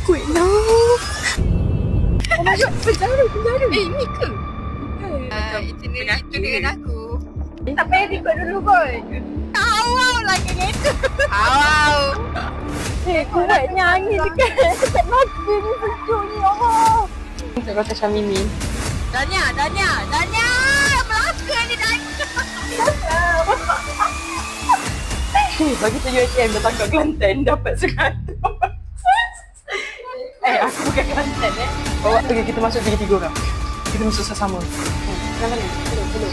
takut lah. Oh my god, penjara. Ni ke? Itinerary tu dengan aku. Tak payah ikut dulu kot. Awau lah kereta. Awau. Kuatnya angin dekat mata ni, sejuk ni, Allah. Untuk kata Syamimi. Dania. Melaka ni Dania. Bagi tu UiTM datang kat Kelantan dapat 100. Aku bukan Kelantan Bawa pergi, kita masuk 3 orang. Kita masuk sama-sama. Jangan ni. Hello.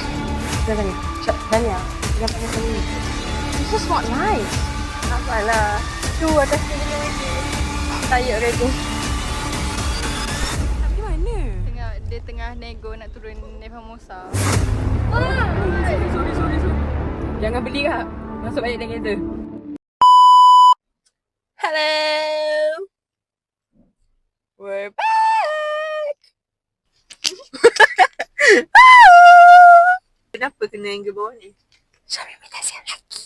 Jangan ni. Dania, jangan pakai Syamimi. This is not nice. Apalah. Tu atas ni lagi. Tired already. Tapi mana? Dia tengah nego nak turun Nevamosa. Sorry. Jangan beli kak. Masuk balik dengan kereta. Hello. We're back. Kenapa kena angle bawah ni? Syamimi dah siap lagi.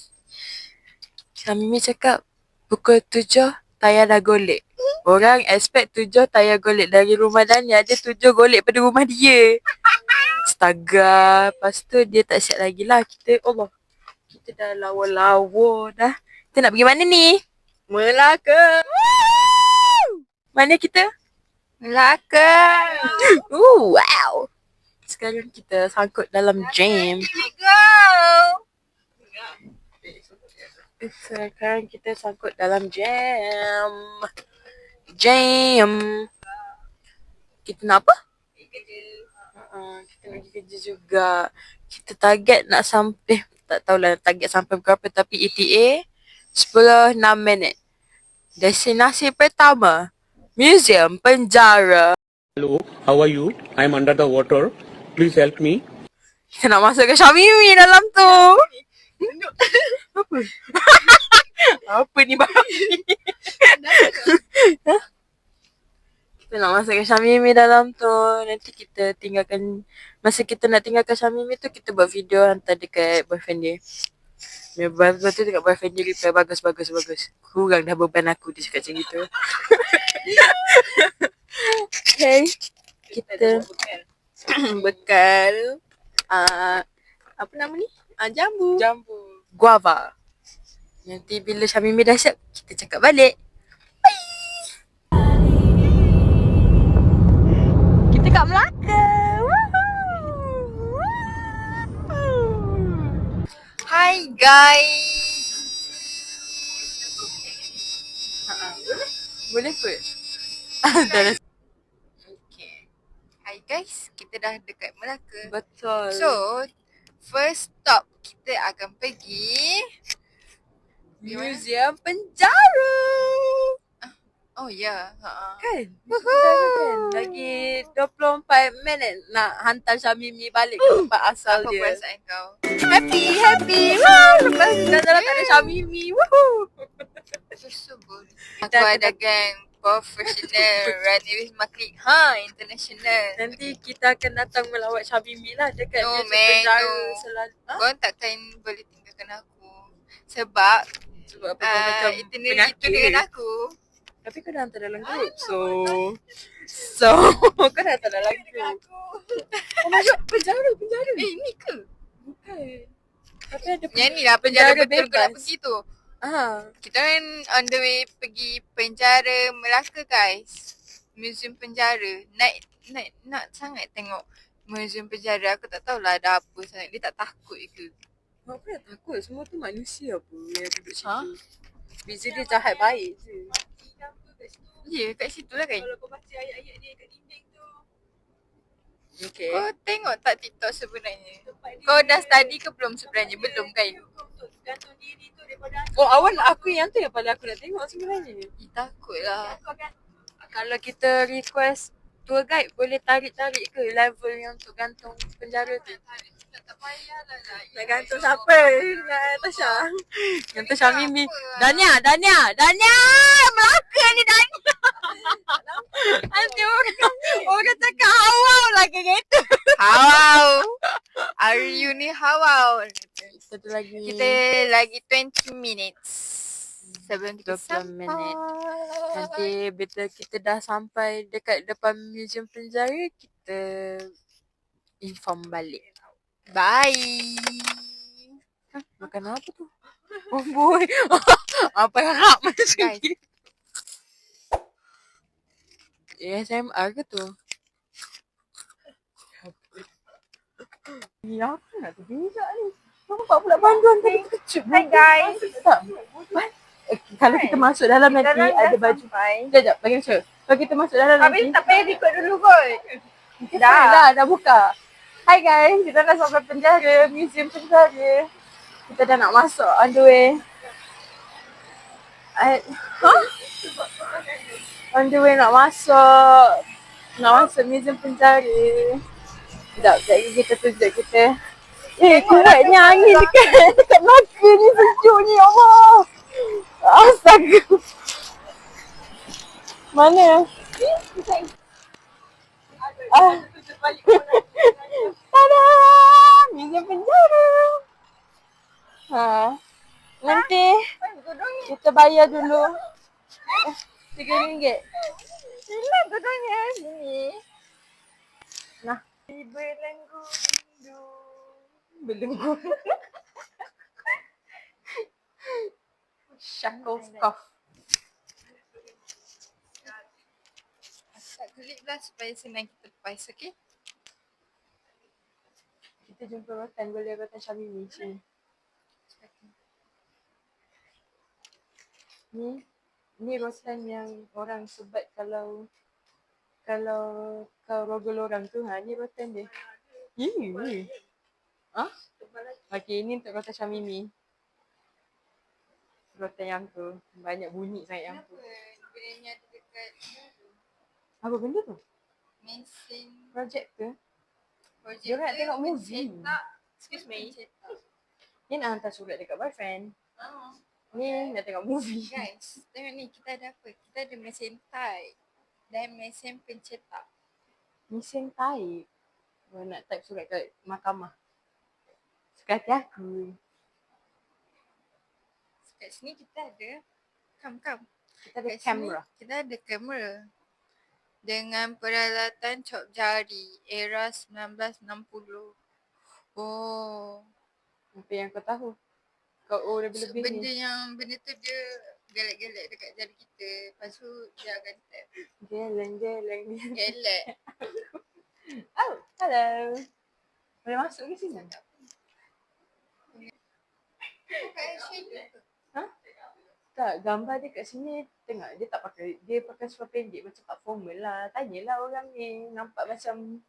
Syamimi cakap pukul 7 tayar dah golek. Orang expect 7 tayar golek dari rumah Dania, dia 7 golek pada rumah dia. Astaga. Lepas tu dia tak siap lagi lah. Kita dah lawa-lawa dah. Kita nak pergi mana ni? Melaka. Mana kita? Melaka. Wow. Sekarang kita sangkut dalam jam. Sekarang kita sangkut dalam jam. Kita nak apa? Kita nak pergi kerja juga. Kita target nak sampai, tak tahulah target sampai berapa, tapi ETA 10-6 minit. Destinasi pertama, Museum Penjara. Hello, how are you? I'm under the water. Please help me. Kita nak masukkan Syamimi dalam tu. Apa? Apa ni babi? Kita nak masukkan Syamimi dalam tu. Nanti kita tinggalkan. Masa kita nak tinggalkan Syamimi tu, kita buat video hantar dekat boyfriend dia. Lepas tu dekat boyfriend dia reply bagus. Kurang dah beban aku, dia cakap macam gitu. Okay. Kita bekal apa nama ni? Jambu. Guava. Nanti bila Syamimi dah siap, kita cakap balik. Bye. Kita kat Melaka. Hi guys. Boleh kot. Okay. Hi guys, kita dah dekat Melaka. Betul. So, first stop kita akan pergi Museum Penjara. Oh ya, Kan? Penjara kan? Lagi 24 minit nak hantar Syamimi balik ke tempat asal Apa dia. perasaan kau? Happy. Woo! Lepas dah tak ada Syamimi. Woohoo! So boring. Aku ada gang professional running with Maklik international. Nanti kita akan datang melawat Syamimi lah dekat No, Museum man, Penjara no. selalu. Kau takkan boleh tinggalkan aku. Sebab Sebab apa kau macam itinerary tu dengan aku. Tapi kau dah hantar dalam group. So kau dah hantar dalam group. Oh my god, penjara. Ni ke? Bukan. Tapi ada Yang ni lah penjara betul kau nak bebas. pergi tu. Ah, Kita kan on the way pergi penjara Melaka guys. Museum penjara. Nak sangat tengok museum penjara. Aku tak tahulah ada apa sangat. Dia tak takut ke? apa nak takut? Semua tu manusia apa yang duduk situ. Ha? Beza dia jahat baik je. Ya, kat situ lah kan. Kalau kau baca ayat-ayat dia kat dinding tu, Okay. Kau tengok tak TikTok sebenarnya? tempat dia Kau dah study ke belum sebenarnya? Belum kan? kau untuk gantung diri tu daripada Oh, aku yang tu yang paling aku nak tengok sebenarnya. Takut lah. aku akan Kalau kita request tour guide, boleh tarik-tarik ke level yang untuk gantung penjara tu? Tak payahlah lah. Nak gantung siapa? Nak Tasha? Gantung Syamimi. Dania! Melaka ni Dania! Nanti orang cakap hawau lah ke kereta. Hawau. Are you ni hawau? Satu lagi. Kita lagi 20 minutes sebelum kita 20 minit. sampai. Nanti bila kita dah sampai dekat depan muzium penjara, kita inform balik. Bye. Makan apa tu? Oh boy. Apa harap macam Guys. ni? ASMR ke tu? Ya, apa nak terberak ni? Nampak pula banduan tadi kejut. Hi guys. Kalau kita masuk dalam nanti ada baju. Sekejap, bagi macam. Kalau kita masuk dalam nanti. Habis tak payah record dulu kot. Dah buka. Hai guys, kita dah sampai penjara, muzium penjara. Kita dah nak masuk on the way. On the way nak masuk muzium penjara. Sekejap lagi kita tunjuk kita. Kuatnya angin dekat Melaka ni, sejuk ni, ya Allah. Astaga. Mana? Tada! Muzium penjara. Nanti kita bayar dulu. RM3. Hilang tudungnya sini. Nah. Belenggu. Shackles-Koff. Tak kelip lah supaya senang kita lepas, okey? Kita jumpa rotan, boleh rotan Syamimi sini. Ni rotan yang orang sebat kalau kau rogol orang tu, ni rotan dia. Okey, ni untuk rotan Syamimi. Rotan yang tu, banyak bunyi sangat yang tu. Kenapa benda ni ada dekat Apa benda tu? mesin Projector. projek Dia nak tengok movie. Excuse me. Ni nak hantar surat dekat boyfriend. Oh. Ni nak tengok movie. Guys, tengok ni kita ada apa? Kita ada mesin type dan mesin pencetak. Mesin type. Nak type surat kat mahkamah. Suka hati aku. Kat sini kita ada kam. Kita ada Kat kamera. sini kita ada kamera dengan peralatan cop jari era 1960. Oh. Apa yang kau tahu? Kau lebih-lebih Benda ni. benda tu dia gelak-gelak dekat jari kita. Lepas tu dia akan tap. Geleng. Gelak. Oh, hello. Boleh masuk ke sini? Tak, gambar dia kat sini tengok dia tak pakai, dia pakai seluar pendek macam tak formal lah. Tanyalah orang ni, nampak macam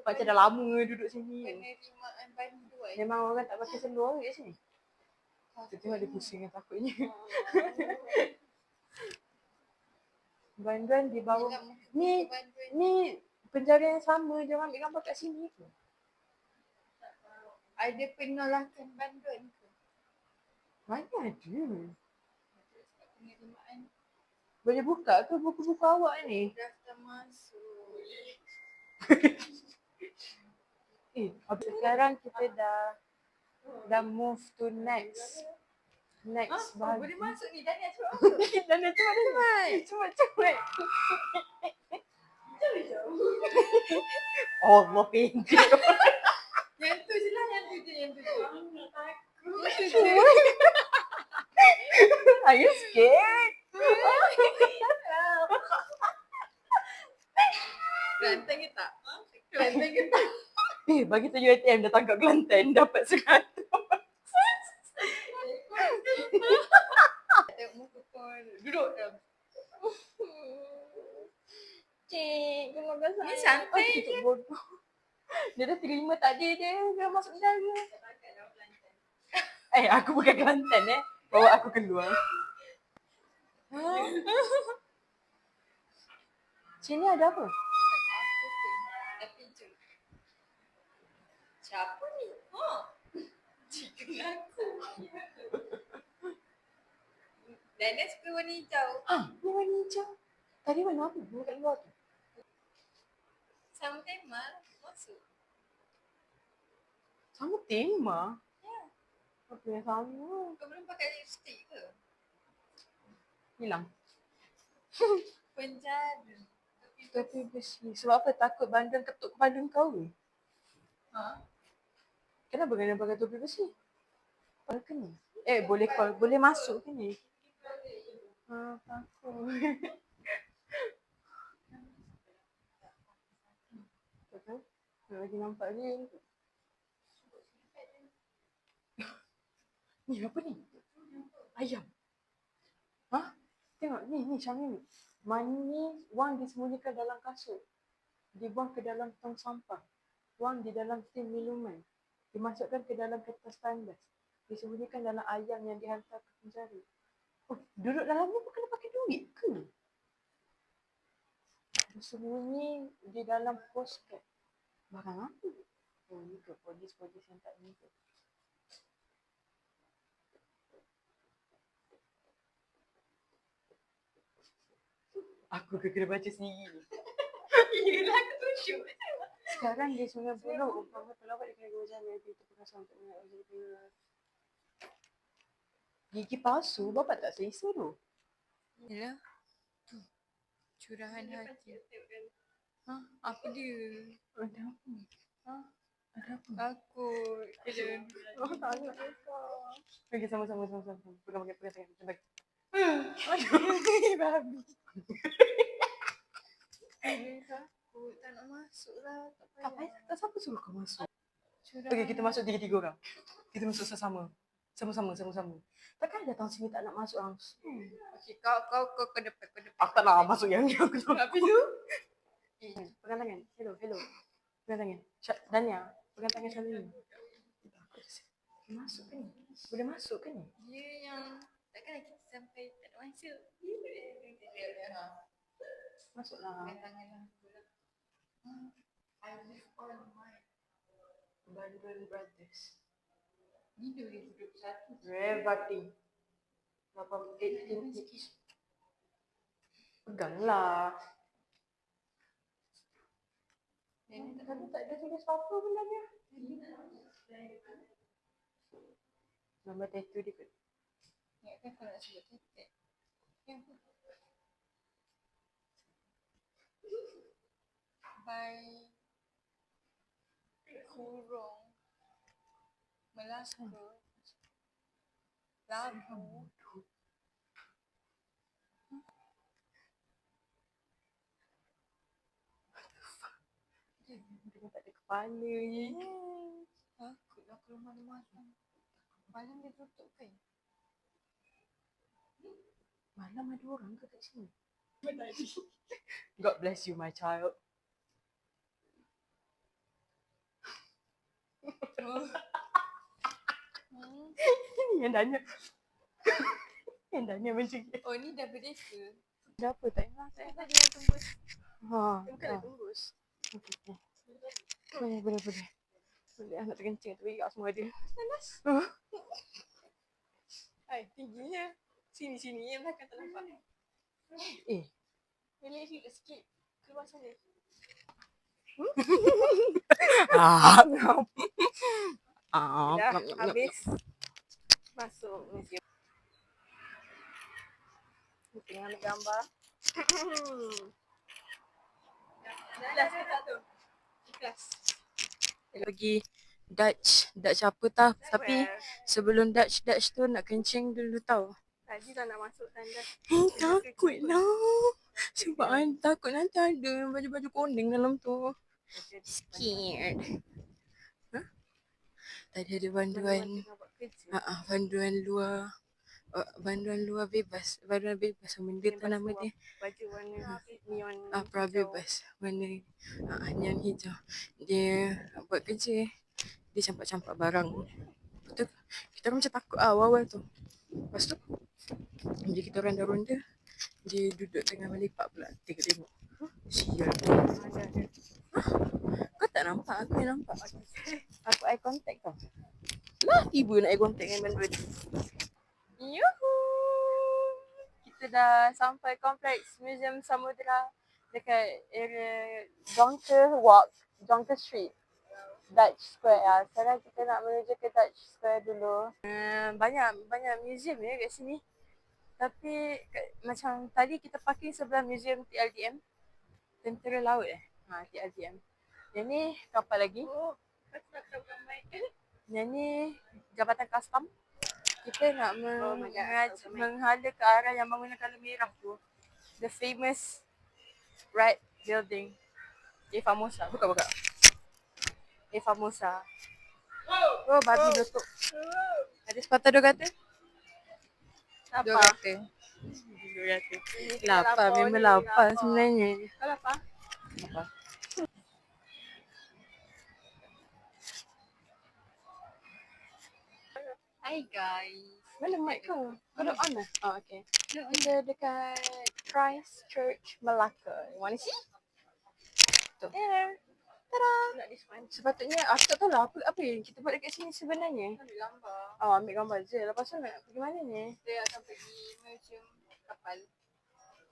dah lama duduk sini. Penerimaan banduan. Memang orang tak pakai seluar kat sini. Tengok dia pusing kan takutnya. Banduan di bawah. Ni penjara yang sama, dia orang ambil gambar kat sini ke? Ada penolakan banduan ke? Mana ada? Penerimaan Boleh buka ke buku-buku awak ni? daftar masuk. Sekarang kita dah move to next bahagi. Boleh masuk ni, Dania cuba masuk. Dania cuba cepat. Allah pendek. Yang tu je lah, yang tu je. Are you scared? Kelanteng ke tak? Bagi tu UiTM dah tangkap Kelantan, dapat 100. Tengok muka pun. Duduk dah. Cik, terima kasih. Ni santai je. Bodoh. Dia dah terima tadi dia masuk penjara. Aku bukan Kelantan bawa aku keluar. Sini ada apa? Siapa ni? Chicken aku. Dania suka warna hijau. Ni warna hijau. Tadi warna apa? Warna kat luar tu. Sama tema, masuk. Sama tema? Ya. Apa yang sama? Kau belum pakai lipstick ke? Hilang. Penjara. Topi besi. Sebab apa? Takut bandar ketuk kepala kau ke? Ha? Kenapa kena pakai topi besi? Kalau kena. Boleh masuk ke ni? Takut. Tak tahu. Lagi nampak dia. Ni apa ni? Ayam. Ha? Tengok ni Syamil. Wang disembunyikan dalam kasut. Dibuang ke dalam tong sampah. Wang di dalam tin minuman. Dimasukkan ke dalam kertas tandas. Disembunyikan dalam ayam yang dihantar ke penjara. Oh, duduk dalam ni pun kena pakai duit ke? Bersembunyi di dalam postcard. Barang apa? Oh, ni ke polis-polis yang tak ni ke? Aku kena baca sendiri ni. Yelah, aku tunjuk. Sekarang dia 90. Umpama pelawat dia kena gojan lebih terpaksa untuk mengajar. Gigi palsu, bapak tak selesa tu. Yelah. Tu. Curahan hati. Ha? Apa dia? Ada apa? Ha? Ada apa? Takut. Kena. Oh, tak nak. Okay, sama-sama. Pegang tangan. Baik. Babi. Takut. Tak nak masuk lah. Tak payah. Tak siapa suruh kau masuk. Curahan. Okay, kita masuk 3-3 orang. Kita masuk sama-sama. Takkan datang sini tak nak masuk langsung. Okay, kau ke depan. Aku tak nak masuk yang ni. Aku tak nak. Habis tu? Pegang tangan. Hello. Pegang tangan. Dania, pegang tangan Syamil. Masuk ke ni? Boleh masuk ke ni? Dia yang takkan kita sampai tak nak masuk. Dia boleh. Masuklah. Pegang tangan lah. I live on my Bandung Brothers. ni 2021. Revating. 18 inch. Peganglah. Yang ni Tadi tak ada tulis apa-apa benda ni. Nama tattoo dia kot. ingatkan kau nak sebut tetek. Yang tu. By kurung Melaka Labu Dia tak ada kepala ni. takutlah kalau malam-malam. Malam dia tutup kan? Malam ada orang ke kat sini? God bless you my child. Ini yang Dania. Yang Dania macam ni. Oh ni dah berdeka. Dah apa? Tak ingat. Tadi yang tembus. Bukan dah tembus. Okay. Boleh. Boleh anak terkencing tu kat semua dia. Panas. Hai, tingginya. Sini yang belakang tak nampak. Boleh sikit. Keluar sana. Dah habis. Masuk museum. Tengah ambil gambar. Ikhlas ke tak tu? Ikhlas. Pergi Dutch apa tau. Tapi sebelum Dutch tu nak kencing dulu tau. Tadi tak nak masuk tandas. Takut lah. Sebab takut nanti ada baju-baju kuning dalam tu. Scared. Tadi ada panduan. Panduan luar bebas. Benda tu nama dia. Baju warna neon. Prabebas. Warna neon hijau. Dia buat kerja. Dia campak-campak barang. Lepas tu kita orang macam takut awal-awal tu. Lepas tu bila kita orang dah ronda, dia duduk tengah melepak pula. Tengok. Sial. Kau tak nampak? Aku yang nampak. Aku eye contact tau. Lah tiba nak eye contact dengan benda tu. Yuhu. Kita dah sampai kompleks Museum Samudra dekat area Jonker Street. Dutch Square. Sekarang kita nak menuju ke Dutch Square dulu. Banyak museum ya kat sini. Tapi macam tadi kita parking sebelah Museum TLDM. Tentera Laut TLDM. Yang ni kapal lagi. Oh, aku nak tahu ramai. Yang ni Jabatan Kastam. Kita nak menghala ke arah yang bangunan colour merah tu. The famous red building. Famosa. Buka. Famosa. Oh, babi letup. Ada sepatah 2 kata? Dua Apa? kata. 2 kata. Lapar, memang lapar sebenarnya. Kau lapar? Apa? Hi guys. Mana mic kau? Kau dah on lah? Oh, okay. Kita dekat Christ Church Melaka. You wanna see? Tu. There. Tada! Nak this one. Sepatutnya, aku tak tahu lah apa yang kita buat dekat sini sebenarnya. Ambil gambar. Oh, ambil gambar je. Lepas tu nak pergi mana ni? Kita akan pergi museum kapal.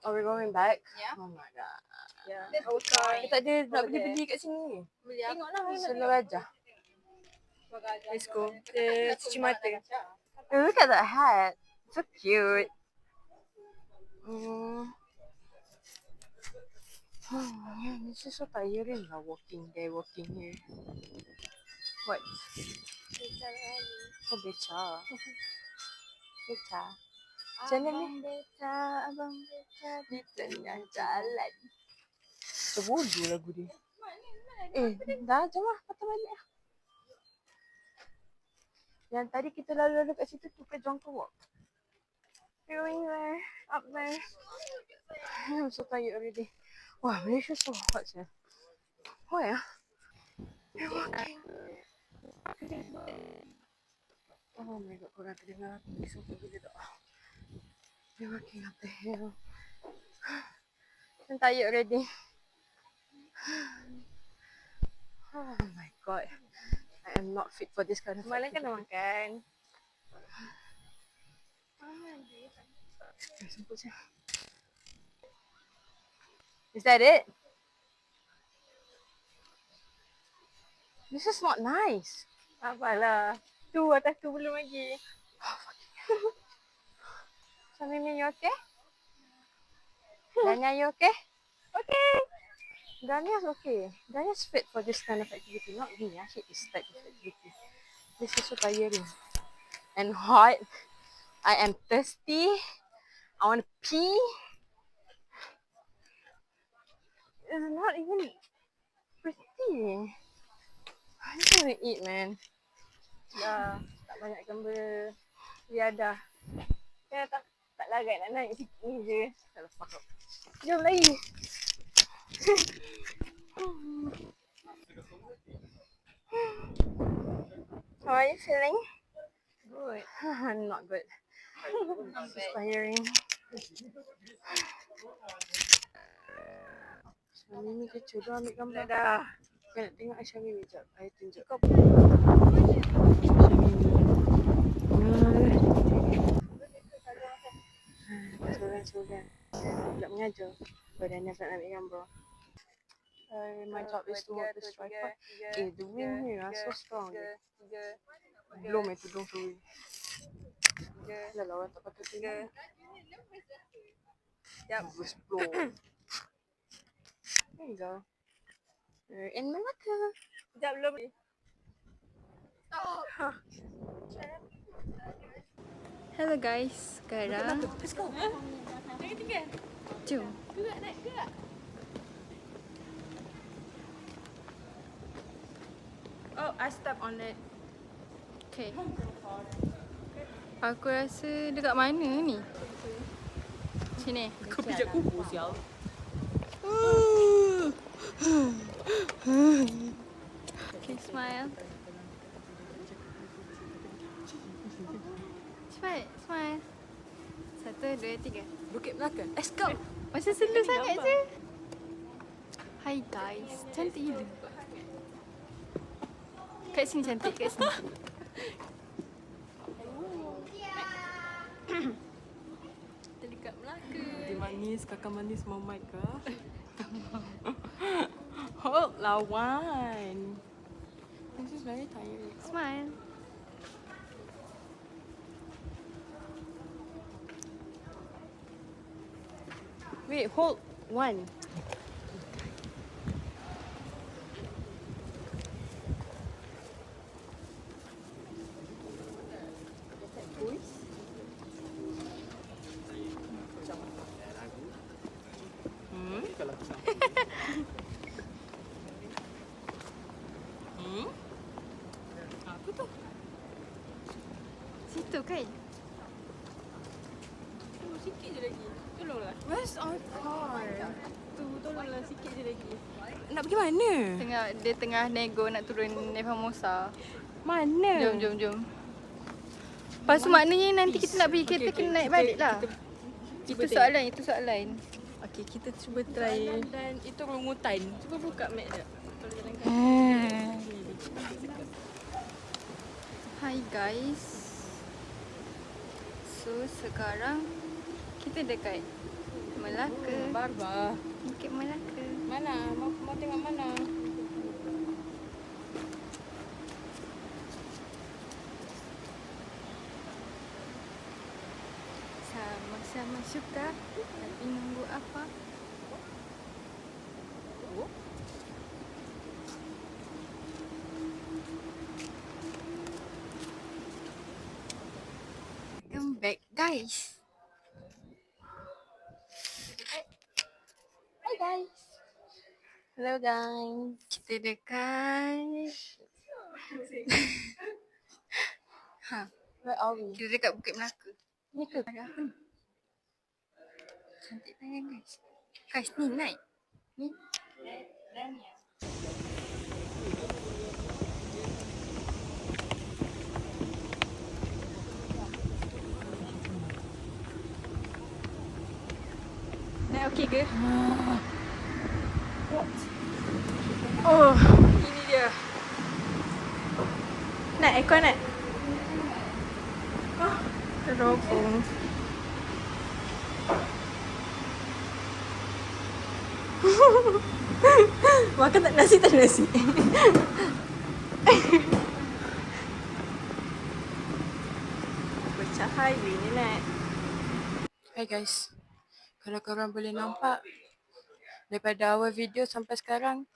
Oh, we're going back? Yeah. Oh my god. Yeah. That's Our car. Kita tak ada nak Over there. beli ke sini. Beli apa? Tengoklah mana Selalu aja. Let's go. Kita cuci mata. Look at that hat. So cute. This is so tiring lah walking there, walking here. What? Oh, beca. Beca. Macam mana ni? Abang beca di tengah jalan. Sebodoh lagu dia. Dah jom lah. Patah balik lah. Yang tadi kita lalu-lalu kat situ tu ke Jongkok Walk. Going there, up there. I'm so tired already. Wah, Malaysia so hot sah. Why ah? We're walking. Oh my god, korang terdengar aku ni sumpah gila tak. We're walking up the hill. I'm tired already. Oh my god. I am not fit for this kind of Malam kan dah makan. Semput je. Is that it? This is not nice. Apalah. Tu atas tu belum lagi. So Mimi, you okay? Dania, you okay? Okay. Dania's okay. Dania's fit for this kind of activity. Not me. I hate this type of activity. This is so tiring. And hot. I am thirsty. I want to pee. It's not even pretty. I just want to eat, man. Dah. Tak banyak gambar. Riadah. Ya tak larat nak naik sini je. Shut the fuck up. Jom lagi. How are you feeling? Good. Not good. This is tiring. So, Mimi kecoh. Dia ambil gambar. Dah. Kau nak tengok Aisyah Mimi jap. I tunjuk. Kau Sorang-sorang. Tak mengajar. Badan dia tak nak ambil gambar. My job is to hold this tripod. The wind here are so strong. Belum tudung tu. Dah lah orang tak pakai tudung. Yap. Just blow. There you go. We're in Malacca. Sekejap belum. Hello guys, sekarang Let's go. Lagi 3. jom. Gerak naik gerak. Oh, I stepped on it. Okay. Aku rasa dekat mana ni? Sini. Kau pijak kuku sial. Okay, smile. Cepat, smile. 1, 2, 3. Bukit Melaka. Let's go. Masih slow sangat je. Hi guys, cantik gila. Kat sini cantik, kat sini. Kita dekat Melaka. Dia manis, kakak manis mau mic ke? Hold lawan. This is very tiring. Smile. Wait, hold one. Apa tu? Situ kan? Sikit je lagi. Tolonglah. Where's our car? Tu, tolonglah sikit je lagi. Nak pergi mana? Dia tengah nego nak turun Nevamosa. Mana? Jom. Lepas tu maknanya nanti kita nak pergi kereta kena naik balik lah. Itu soalan. Okay, kita cuba try. Dan itu rungutan. Cuba buka map jap. Kalau jalan Hi guys. So sekarang kita dekat Melaka. Barbar. Bukit Melaka. Mana? Mau tengok mana? Sama-sama suka. Tapi nunggu apa? Welcome back guys. Hi guys. Hello guys. Kita dekat Where are we? kita dekat Bukit Melaka. Ni ke? Ada apa ni? Cantik tangan guys. Guys ni naik. Ni. Naik okey ke? Oh, ini dia. Nak aircon nak? Terobong. Makan tak nasi. Pecah highway ni nak. Hai guys. Kalau korang boleh nampak, daripada awal video sampai sekarang,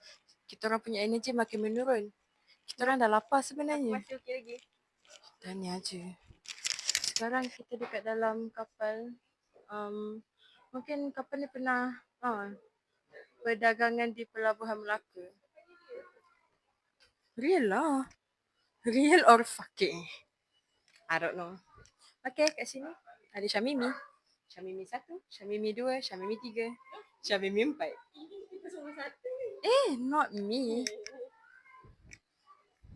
kita orang punya energi makin menurun. Kita orang dah lapar sebenarnya. Masih okey lagi. Dan ni aja. Sekarang kita dekat dalam kapal. Mungkin kapal ni pernah perdagangan di Pelabuhan Melaka. Real lah. Real or fucking? I don't know. Okay, kat sini ada Syamimi. Syamimi 1, Syamimi 2, Syamimi 3, Syamimi 4. Not me.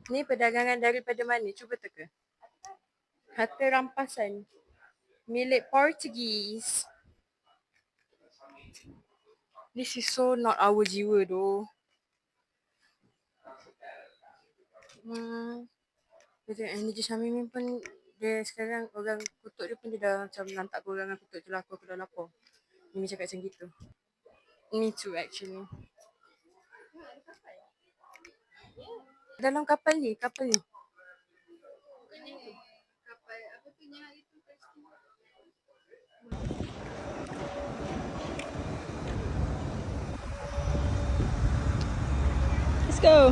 Ni perdagangan daripada mana? Cuba teka. Harta rampasan. Milik Portugese. This is so not our jiwa though. Betul, energy Syamimi pun dia sekarang orang kutuk dia pun dia dah macam lantak korang dengan kutuk je lah aku dah lapar. Mimi cakap macam gitu. Me too actually. Dalam kapal ni. Kapal apa tu yang itu pasti. Let's go.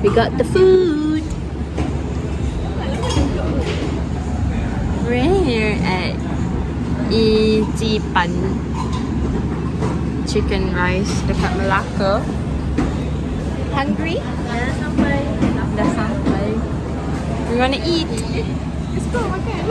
We got the food. We're here at Ijipan chicken rice dekat Melaka. Hungry? Dah sampai. We wanna eat. Let's go makan.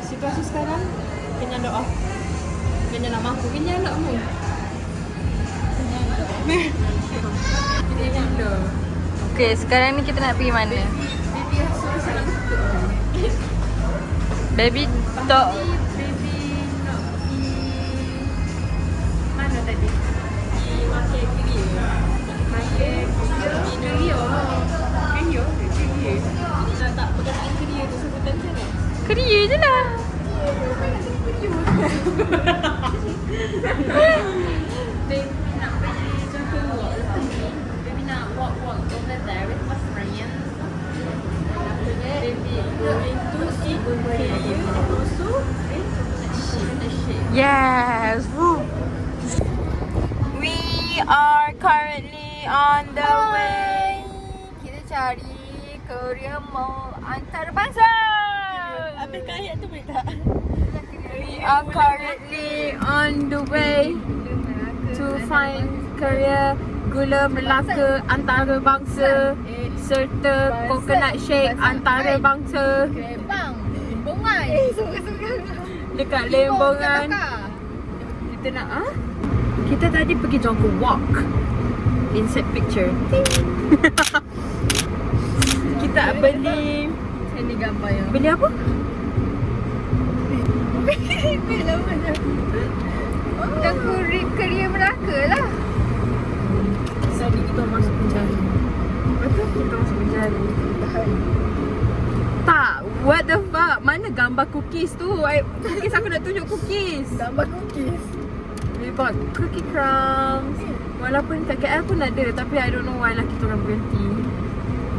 Situasi sekarang kena doa. Kena nak mampu kena nak mu. Okay, sekarang ni kita nak pergi mana? Baby rasa salah betul. Baby tok. Baby nak pergi mana tadi? Pergi market Keria. Market Keria. Keria. Tak perkataan Keria tu sebutan macam mana? Keria je lah. Yes. Woo. We are currently on the way. Kita cari Korea Mall antarabangsa. Habis kaya tu boleh tak? We are currently on the way to find Korea Gula Melaka antarabangsa serta coconut shake antarabangsa Kembang, Limbongan. dekat Lembongan. Kita nak kita tadi pergi Jongko Walk. Insert picture. Kita beli Ini gambar yang beli apa? kita Korea Melaka lah. Tadi kita masuk penjara. Betul? Kita masuk penjara. Tak, what the fuck? Mana gambar cookies tu? Cookies aku nak tunjuk cookies. Gambar cookies. We bought cookie crumbs. Walaupun kat KL pun ada, tapi I don't know why lah kita orang berhenti.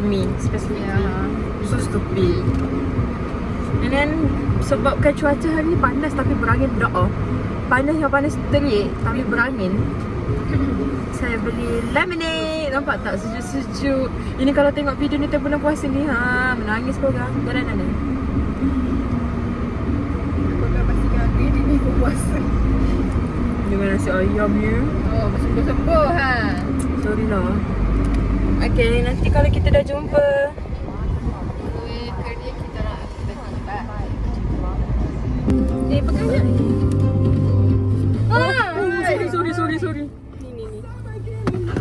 Me specifically. So stupid. And then sebabkan cuaca hari ni panas tapi berangin dah. Panas yang panas terik tapi berangin. Saya beli lemonade. Nampak tak sejuk-sejuk. Ini kalau tengok video ni bulan puasa ni menangis korang. Jalanan ni. Kau pastikan aku ini berpuasa. Dengan nasi ayam ya. Oh, bersembuh-sembuh ha. Sorry lah. Okay, nanti kalau kita dah jumpa. Korea kita nak berjumpa. Pegang je. Sorry. Ni.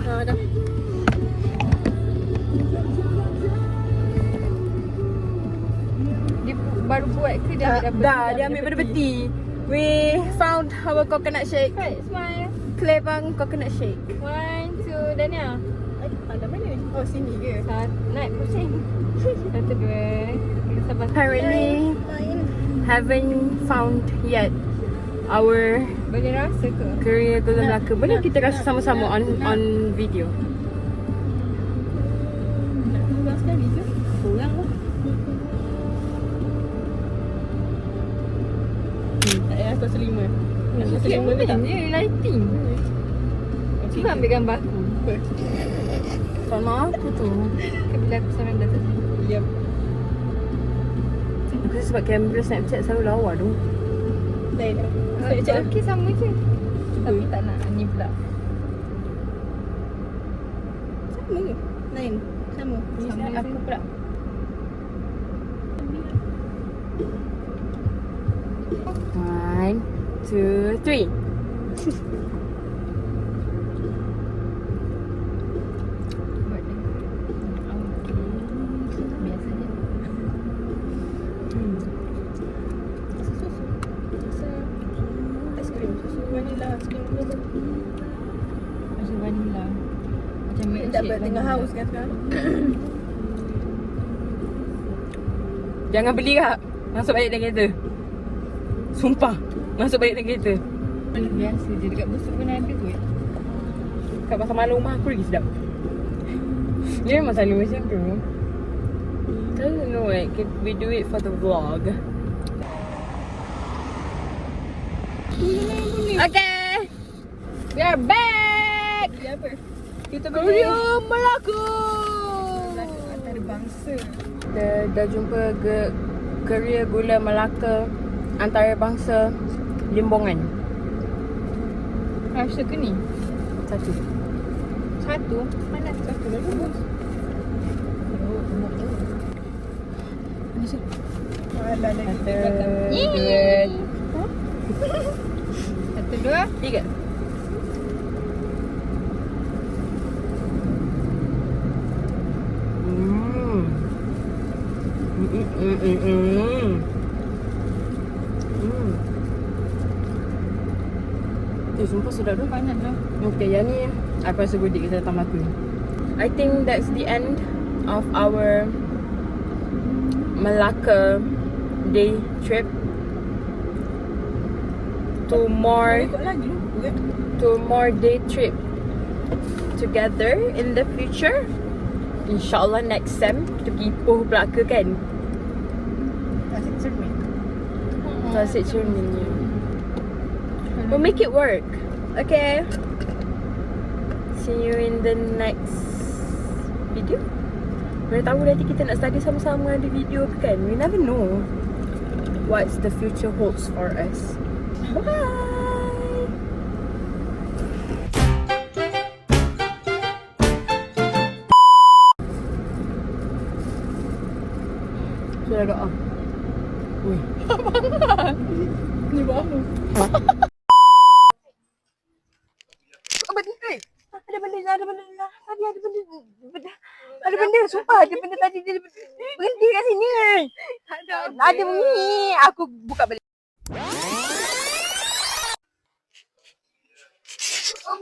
Dah. Dia baru buat ke dah Dah, dia ambil pada peti. We found our coconut shake. Right, smile. Klebang coconut shake. 1, 2, Dania. Ada mana? Oh, sini ke? Naik pusing. 1, 2. Sabar. Apparently haven't found yet our Boleh rasa ke? Korea Gula Melaka. Boleh kita rasa sama-sama on video. Nak kurang sekali ke? Kurang lah. Tak payah kau selima. Nak kau selima ke tak? Dia lighting. Cuba ambil gambar aku. Sama aku tu. Bila aku seorang dah tadi. Ya. Aku rasa sebab kamera Snapchat selalu lawa tu. Lain lah. Okey sama je. Tapi tak nak ni pula. Sama ke? Lain. Sama. Ni Sama aku je. pula. One, two, three. Buat dia. Okey. Biasa je. Rasa susu. Rasa aiskrim. Susu vanilla. Aiskrim vanilla. Macam vanilla. Macam Tak milkshake apa, tengah haus kan sekarang. Jangan beli kak. Masuk balik dalam kereta. Sumpah. Masuk balik dalam kereta. Biasa je. Dekat busuk pun ada kot. Kat pasar malam rumah aku lagi sedap. Dia memang selalu macam tu. I don't know we do it for the vlog. Okay. We are back. Dia apa? Kita Korea Melaka. Antarabangsa. Dah jumpa Korea Gula Melaka antarabangsa Limbongan. Rasa ke ni? Satu. Satu? Mana satu dah bos? Oh, gemuk tu. Ada lagi. Dua. Satu, dua. Tiga. Sumpah sedap tu. Banyak dah. Okay, yang ni aku rasa gudik kita datang makan. I think that's the end of our Melaka day trip. Two more day trip together in the future. InsyaAllah next sem kita pergi Ipoh Melaka kan. Tasik cermin. Tasik cermin ni. We'll make it work. Okay. See you in the next video. Mana tahu nanti kita nak study sama-sama ada video ke kan? We never know what the future holds for us. Bye. Sudah doa. Wih. Ni bangun. Ada benda. Tadi ada benda. Ada benda, sumpah ada benda tadi dia berhenti kat sini. Ada bunyi. Aku buka balik. Oh,